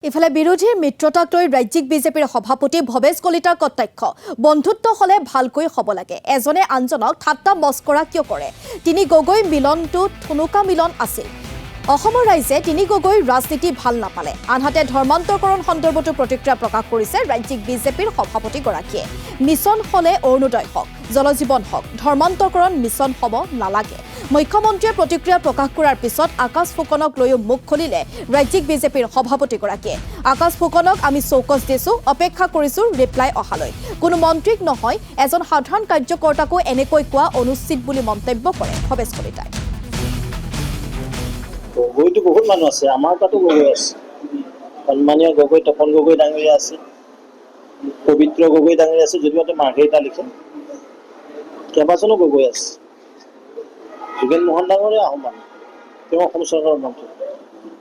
ইফালে বিৰোধীৰ মিত্ৰতাক লৈ ৰাজ্যিক বিজেপিৰ সভাপতি ভৱেশ কলিতাৰ কটাক্ষ বন্ধুত্ব হলে ভালকৈ হ'ব লাগে এজনে আনজনক ঠাট্টা মস্কৰা কিয় কৰে তিনি গগৈ মিলনটো থুনুকা মিলন আছিল অসমৰ ৰাইজে তিনি গগৈ ৰাজনীতি ভাল নাপালে আনহাতে ধৰ্মান্তৰকৰণ সন্দৰ্ভতো প্ৰতিক্ৰিয়া প্ৰকাশ কৰিছে ৰাজ্যিক বিজেপিৰ সভাপতিগৰাকীয়ে মিছন হলে অৰুণোদয় হওক জলজীৱন হওক ধৰ্মান্তৰকৰণ মিছন হ'ব নালাগে মুখ্যমন্ত্ৰীয়ে প্ৰতিক্ৰিয়া প্ৰকাশ কৰাৰ পিছত আকাশ ফুকনক লৈও মুখ খুলিলে ৰাজ্যিক বিজেপিৰ সভাপতিগৰাকীয়ে আকাশ ফুকনক আমি চৌকছ দিছো অপেক্ষা কৰিছো ৰিপ্লাই অহালৈ কোনো মন্ত্ৰীক নহয় এজন সাধাৰণ কাৰ্যকৰ্তাকো এনেকৈ কোৱা অনুচিত বুলি মন্তব্য কৰে ভৱেশ কলিতাই গগৈটো বহুত মানুহ আছে আমাৰ তাতো গগৈ আছে সন্মানীয় গগৈ তপন গগৈ ডাঙৰীয়া আছে পবিত্ৰ গগৈ ডাঙৰীয়া আছে যদিও মাৰ্ঘেৰিটা লিখে কেইবাজনো গগৈ আছে যোগেন মোহন ডাঙৰীয়া আহোম মানুহ তেওঁ অসম চৰকাৰৰ মন্ত্ৰী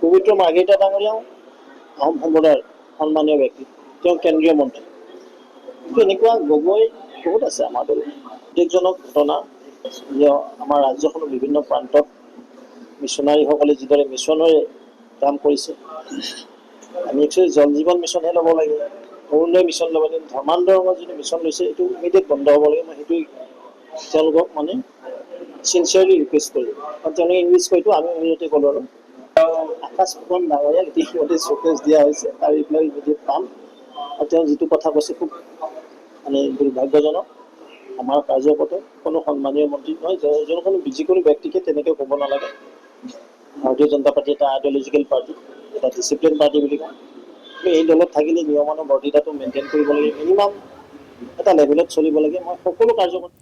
পবিত্ৰ মাৰ্ঘেৰিটা ডাঙৰীয়াও আহোম সম্প্ৰদায়ৰ সন্মানীয় ব্যক্তি তেওঁ কেন্দ্ৰীয় মন্ত্ৰী এনেকুৱা গগৈ বহুত আছে আমাৰ দলত উদ্বেগজনক ঘটনা যে আমাৰ ৰাজ্যখনৰ বিভিন্ন প্ৰান্তত মিছনাৰীসকলে যিদৰে মিছনেৰে কাম কৰিছে আমি একচুৱেলি জল জীৱন মিছনহে ল'ব লাগে অৰুণোদয় মিছন ল'ব লাগে ধৰ্মান্তৰণৰ যিটো মিছন লৈছে এইটো ইমিডিয়েট বন্ধ হ'ব লাগে মই সেইটোৱেই তেওঁলোকক মানে চিনচিয়াৰলি ৰিকুৱেষ্ট কৰিম কাৰণ তেওঁলোকে ইংলিছ কয়তো আমি ইংৰাজীতে ক'লোঁ আৰু আকাশ ফুকন ডাঙৰীয়াক ইতিমধ্যে চকেজ দিয়া হৈছে তাৰ ৰিপ্লাই ইমিডিয়েট পাম আৰু তেওঁ যিটো কথা কৈছে খুব মানে দুৰ্ভাগ্যজনক আমাৰ কাৰ্যপথত কোনো সন্মানীয় মন্ত্ৰী নহয় কোনো যিকোনো ব্যক্তিকে তেনেকৈ ক'ব নালাগে ভাৰতীয় জনতা পাৰ্টি এটা আইডিঅলজিকেল পাৰ্টি এটা ডিচিপ্লিন পাৰ্টি বুলি কওঁ এই দলত থাকিলে নিয়মানুবৰ্তিতাটো মেইনটেইন কৰিব লাগে মিনিমাম এটা লেভেলত চলিব লাগে মই সকলো কাৰ্যকৰ্তা